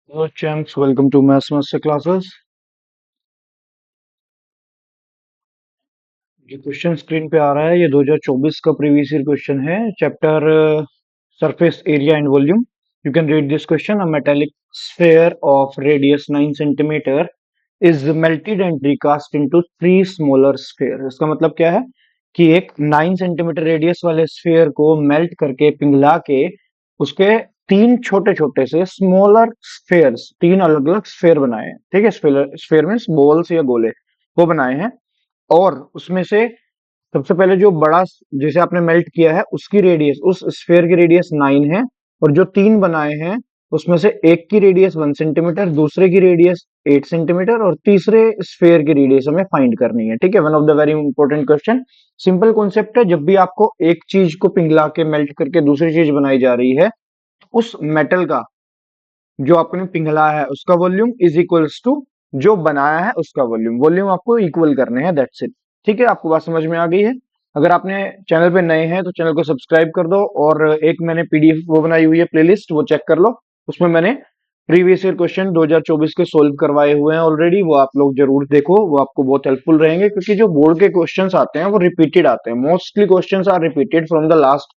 Hello champs, welcome to Maths Master Classes। जो question screen पे आ रहा है ये 2024 का प्रीवियस ईयर क्वेश्चन है। Chapter surface area and volume. You can read this question. A metallic sphere of radius 9 centimetre is melted and recast into three smaller sphere. इसका मतलब क्या है कि एक 9 सेंटीमीटर रेडियस वाले स्फेयर को मेल्ट करके पिघला के उसके तीन छोटे छोटे से स्मॉलर स्फेयर्स, तीन अलग अलग स्फेयर बनाए हैं। ठीक है, स्फेयर स्फेयर मीन्स बॉल्स या गोले, वो बनाए हैं। और उसमें से सबसे पहले जो बड़ा जिसे आपने मेल्ट किया है उसकी रेडियस, उस स्फेयर की रेडियस 9 है। और जो तीन बनाए हैं उसमें से एक की रेडियस 1 सेंटीमीटर, दूसरे की रेडियस 8 सेंटीमीटर और तीसरे स्फेयर की रेडियस हमें फाइंड करनी है। ठीक है, one of the very important question. Simple concept है, जब भी आपको एक चीज को पिघला के मेल्ट करके दूसरी चीज बनाई जा रही है, उस मेटल का जो आपने पिघला है उसका वॉल्यूम इज इक्वल्स टू जो बनाया है उसका वॉल्यूम। वॉल्यूम आपको इक्वल करने हैं, दैट्स इट। ठीक है, आपको बात समझ में आ गई है। अगर आपने चैनल पे नए हैं तो चैनल को सब्सक्राइब कर दो, और एक मैंने पीडीएफ वो बनाई हुई है प्लेलिस्ट, वो चेक कर लो। उसमें मैंने प्रीवियस ईयर क्वेश्चन 2024 के सोल्व करवाए हुए हैं ऑलरेडी, वो आप लोग जरूर देखो, वो आपको बहुत हेल्पफुल रहेंगे। क्योंकि जो बोर्ड के क्वेश्चंस आते हैं वो रिपीटेड आते हैं, mostly questions are repeated from the last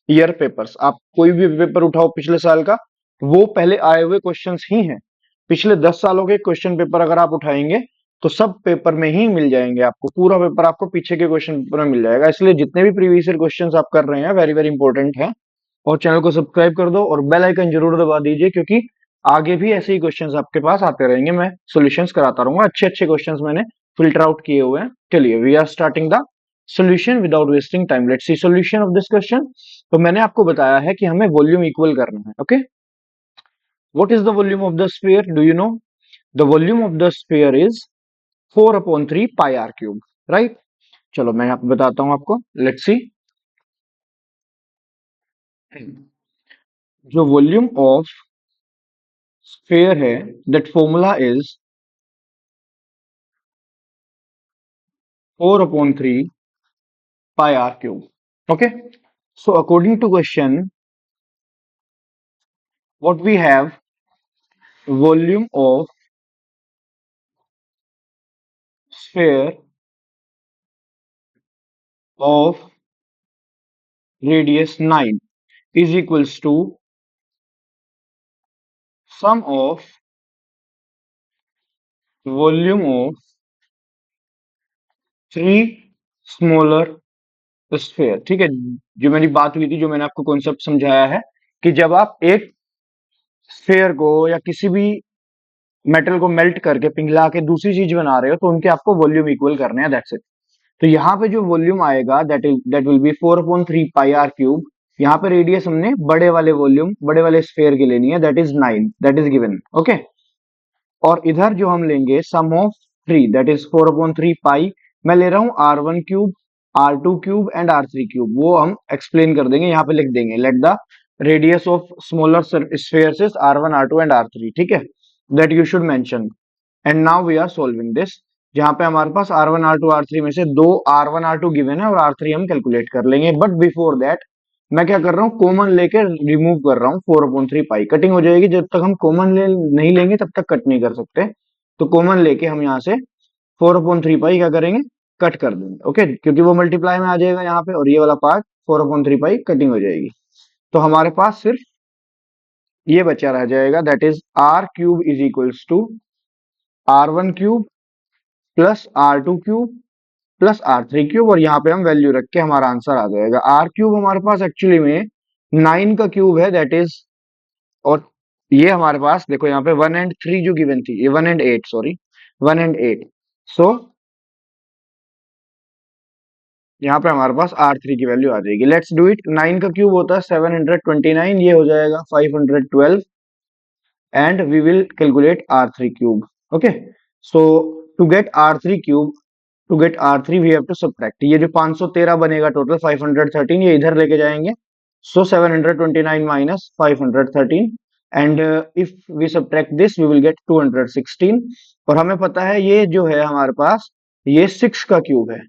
year papers. आप कोई भी पेपर उठाओ पिछले साल का, वो पहले आए हुए क्वेश्चंस ही हैं। पिछले 10 सालों के क्वेश्चन पेपर अगर आप उठाएंगे तो सब पेपर में ही मिल जाएंगे आपको, पूरा पेपर आपको पीछे के क्वेश्चन पेपर में मिल जाएगा। इसलिए जितने भी प्रीवियस ईयर क्वेश्चंस आप कर रहे हैं वेरी वेरी इंपॉर्टेंट है। और चैनल को सब्सक्राइब कर दो और बेल आइकन जरूर दबा दीजिए, क्योंकि आगे भी ऐसे ही क्वेश्चंस आपके पास आते रहेंगे, मैं सॉल्यूशंस कराता रहूंगा। अच्छे अच्छे क्वेश्चंस मैंने फिल्टर आउट किए हुए हैं। चलिए, we are starting the solution without wasting time. Let's see solution of this question. तो मैंने आपको बताया है कि हमें वॉल्यूम इक्वल करना है। Okay, what is the volume of the sphere? Do you know? The volume of the sphere is 4/3 pi R cube, right? चलो मैं यहाँ पे बताता हूँ आपको, लेट्स सी। जो वॉल्यूम ऑफ स्फीयर है, that formula is 4/3 pi r cube. Okay, so according to question, what we have, volume of sphere of radius 9 is equals to sum of volume of three smaller sphere। ठीक है, जो मेरी बात हुई थी, जो मैंने आपको कॉन्सेप्ट समझाया है कि जब आप एक स्फेयर को या किसी भी मेटल को मेल्ट करके पिघला के दूसरी चीज बना रहे हो तो उनके आपको वॉल्यूम इक्वल करने हैं, दैट्स इट। तो यहाँ पे जो वॉल्यूम आएगा that will be 4/3 pi R cube. यहाँ पे रेडियस हमने बड़े वाले वॉल्यूम, बड़े वाले स्फेयर की लेनी है, that is 9, that is given. Okay, और इधर जो हम लेंगे सम ऑफ 3, दैट इज 4/3 पाई। मैं ले रहा हूँ R1 cube, R2 cube and R3 cube, वो हम एक्सप्लेन कर देंगे, यहाँ पे लिख देंगे let the radius of smaller spheres is R1 R2 and R3। ठीक है, that you should mention. And now we are solving this, जहां पे हमारे पास R1 R2 R3 में से दो R1 R2 गिवन है और R3 हम कैलकुलेट कर लेंगे। बट बिफोर दैट मैं क्या कर रहा हूँ, कॉमन लेके रिमूव कर रहा हूँ 4/3 पाई। कटिंग हो जाएगी, जब तक हम कॉमन नहीं लेंगे तब तक कट नहीं कर सकते। तो कॉमन लेके हम यहाँ से 4/3 पाई क्या करेंगे, कट कर देंगे। ओके, क्योंकि वो मल्टीप्लाई में आ जाएगा यहाँ पे, और ये वाला पार्ट 4/3 पाई कटिंग हो जाएगी। तो हमारे पास सिर्फ ये बचा रह जाएगा, that is R cube is equals to R1 cube plus R2 cube plus R3 cube, और यहाँ पे हम वैल्यू रख के हमारा आंसर आ जाएगा। R क्यूब हमारे पास एक्चुअली में 9 का क्यूब है, दैट इज, और ये हमारे पास देखो यहाँ पे 1 एंड 3 जो गिवन थी, ये 1 एंड 8, सॉरी 1 एंड 8। सो यहाँ पे हमारे पास R3 की वैल्यू आ जाएगी। Let's do it. 9 का क्यूब होता है 729, ये हो जाएगा 512, and we will calculate R3 cube. Okay, so to get R3 cube, to get R3 we have to subtract, ये जो 513 बनेगा टोटल 513, ये इधर लेके जाएंगे। So 729 minus 513, and if we subtract this we will get 216। और हमें पता है ये जो है हमारे पास, ये 6 का क्यूब है,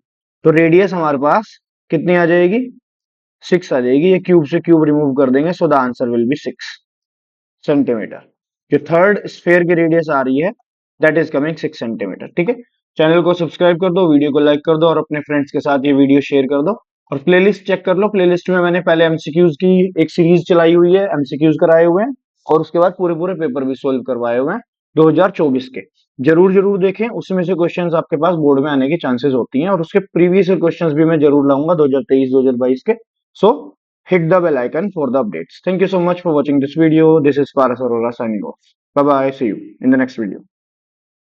तो रेडियस हमारे पास कितनी आ जाएगी, 6 आ जाएगी। ये क्यूब से क्यूब रिमूव कर देंगे, so the answer will be 6 centimetre. जो थर्ड स्फेयर की रेडियस आ रही है दैट इज कमिंग 6 सेंटीमीटर। ठीक है, चैनल को सब्सक्राइब कर दो, वीडियो को लाइक कर दो और अपने फ्रेंड्स के साथ ये वीडियो शेयर कर दो। और प्लेलिस्ट चेक कर लो, प्लेलिस्ट में मैंने पहले एमसीक्यूज की एक सीरीज चलाई हुई है, एमसीक्यूज कराए हुए हैं और उसके बाद पूरे पूरे पेपर भी सोल्व करवाए हुए हैं 2024 के। जरूर जरूर देखें, उसमें से क्वेश्चंस आपके पास बोर्ड में आने की चांसेस होती हैं और उसके प्रीवियस क्वेश्चंस भी मैं जरूर लाऊंगा 2023 2022 के। सो hit the bell icon for the updates. Thank you so much for watching this video. This is Paras Arora signing off. Bye bye. See you in the next video.